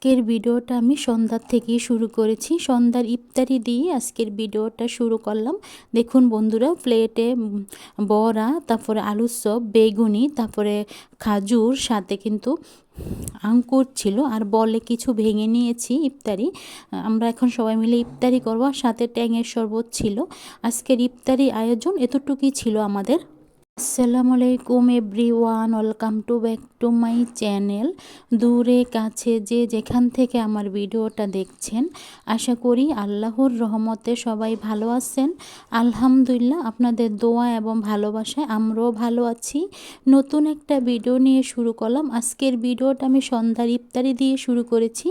আজকের ভিডিওটা আমি সন্ধ্যার থেকেই শুরু করেছি। সন্ধ্যার ইফতারি দিয়ে আজকের ভিডিওটা শুরু করলাম। দেখুন বন্ধুরা, প্লেটে বড়া, তারপরে আলুর চপ, বেগুনি, তারপরে খাজুর, সাথে কিন্তু আঙ্কুর ছিল, আর বলে কিছু ভেঙে নিয়েছি ইফতারি। আমরা এখন সবাই মিলে ইফতারি করব, আর সাথে ট্যাঙের শরবত ছিল। আজকের ইফতারি আয়োজন এতটুকুই ছিল আমাদের। আসসালামু আলাইকুম everyone, welcome to back to my channel. দূরে কাছে যে যেখান থেকে আমার ভিডিওটা দেখছেন, আশা করি আল্লাহর রহমতে সবাই ভালো আছেন। আলহামদুলিল্লাহ, আপনাদের দোয়া এবং ভালোবাসায় আমরাও ভালো আছি। নতুন একটা ভিডিও নিয়ে শুরু করলাম। আজকের ভিডিওটা আমি সন্ধ্যার ইফতারি দিয়ে শুরু করেছি।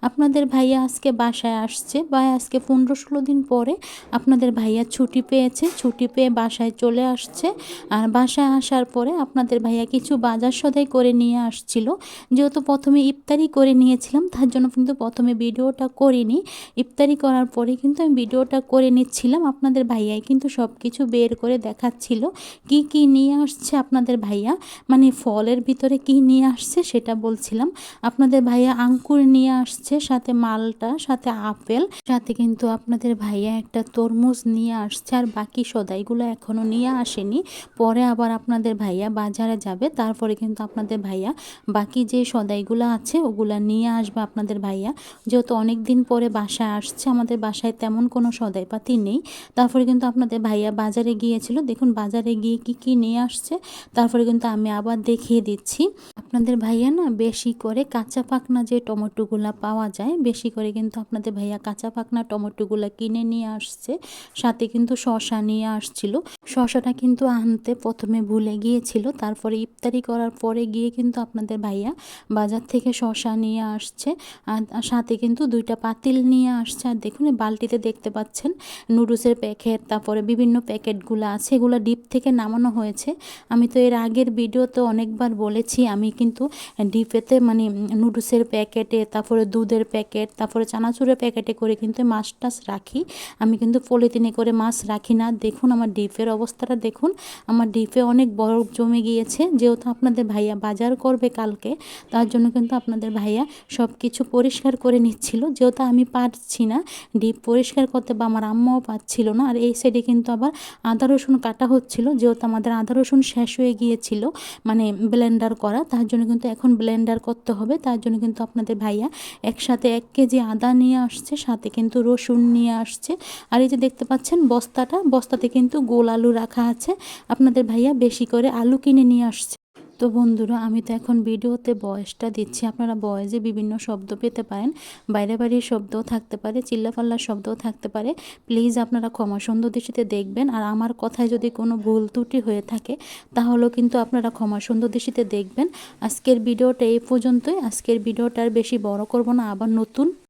আপনাদের ভাইয়া আজকে বাসায় আসছে, বা আজকে 15-16 দিন পরে আপনাদের ভাইয়া ছুটি পেয়েছে। ছুটি পেয়ে বাসায় চলে আসছে। আর বাসায় আসার পরে আপনাদের ভাইয়া কিছু বাজার সদাই করে নিয়ে আসছিল। যেহেতু প্রথমে ইফতারি করে নিয়েছিলাম, তার জন্য কিন্তু প্রথমে ভিডিওটা করিনি। ইফতারি করার পরে কিন্তু আমি ভিডিওটা করে নিচ্ছিলাম। আপনাদের ভাইয়াই কিন্তু সব কিছু বের করে দেখাচ্ছিল কি কি নিয়ে আসছে আপনাদের ভাইয়া, মানে ফলের ভিতরে কি নিয়ে আসছে সেটা বলছিলাম। আপনাদের ভাইয়া আঙ্কুর নিয়ে আসছে, সাথে মালটা, সাথে আপেল, সাথে কিন্তু আপনাদের ভাইয়া একটা তরমুজ নিয়ে আসছে। আর বাকি সদাইগুলো এখনও নিয়ে আসেনি। পরে আবার আপনাদের ভাইয়া বাজারে যাবে, তারপরে কিন্তু আপনাদের ভাইয়া বাকি যে সদাইগুলো আছে ওগুলা নিয়ে আসবে আপনাদের ভাইয়া। যেহেতু অনেক দিন পরে বাসায় আসছে, আমাদের বাসায় তেমন কোনো সদাইপাতি নেই। তারপরে কিন্তু আপনাদের ভাইয়া বাজারে গিয়েছিল। দেখুন বাজারে গিয়ে কি কি নিয়ে আসছে, তারপরে কিন্তু আমি আবার দেখিয়ে দিচ্ছি। আপনাদের ভাইয়া না বেশি করে কাঁচা পাকনা যে টমেটোগুলো পাওয়া যায়, বেশি করে কিন্তু আপনাদের ভাইয়া কাঁচা পাকনা টমেটোগুলো কিনে নিয়ে আসছে। সাথে কিন্তু শসা নিয়ে আসছিল। শসাটা কিন্তু আনতে প্রথমে ভুলে গিয়েছিল, তারপরে ইফতারি করার পরে গিয়ে কিন্তু আপনাদের ভাইয়া বাজার থেকে শসা নিয়ে আসছে। আর সাথে কিন্তু 2টা পাতিল নিয়ে আসছে। আর দেখুন বালতিতে দেখতে পাচ্ছেন নুডলসের প্যাকেট, তারপরে বিভিন্ন প্যাকেটগুলো আছে, এগুলো ডিপ থেকে নামানো হয়েছে। আমি তো এর আগের ভিডিওতে অনেকবার বলেছি, আমি কিন্তু ডিপেতে মানে নুডলসের প্যাকেটে, তারপরে দুধের প্যাকেট, তারপরে চানাচুরের প্যাকেটে করে কিন্তু মাছ টাছ রাখি। আমি কিন্তু পলিথিনে করে মাছ রাখি না। দেখুন আমার ডিপের অবস্থাটা দেখুন, আমার ডিপে অনেক বরফ জমে গিয়েছে। যেহেতু আপনাদের ভাইয়া বাজার করবে কালকে, তার জন্য কিন্তু আপনাদের ভাইয়া সব কিছু পরিষ্কার করে নিচ্ছিল। যেহেতু আমি পারছি না ডিপ পরিষ্কার করতে, বা আমার আম্মাও পাচ্ছিল না। আর এই সাইডে কিন্তু আবার আদা রসুন কাটা হচ্ছিল, যেহেতু আমাদের আদা রসুন শেষ হয়ে গিয়েছিল মানে ব্লেন্ডার করা, তার জন্য কিন্তু এখন ব্লেন্ডার করতে হবে। তার জন্য কিন্তু আপনাদের ভাইয়া একসাথে 1 কেজি আদা নিয়ে আসছে, সাথে কিন্তু রসুন নিয়ে আসছে। আর এই যে দেখতে পাচ্ছেন বস্তাতে কিন্তু গোল আলু রাখা আছে। আপনাদের ভাইয়া বেশি করে আলু কিনে নিয়ে আসছে। তো বন্ধুরা, আমি তো এখন ভিডিওতে ভয়েসটা দিচ্ছি, আপনারা ভয়েসে বিভিন্ন শব্দ পেতে পারেন, বাইরে বাড়ির শব্দও থাকতে পারে, চিল্লাপাল্লার শব্দও থাকতে পারে। প্লিজ আপনারা ক্ষমা সুন্দর দৃষ্টিতে দেখবেন। আর আমার কথায় যদি কোনো ভুল ত্রুটি হয়ে থাকে, তাহলেও কিন্তু আপনারা ক্ষমা সুন্দর দৃষ্টিতে দেখবেন। আজকের ভিডিওটা এই পর্যন্তই। আজকের ভিডিওটা আর বেশি বড় করব না, আবার নতুন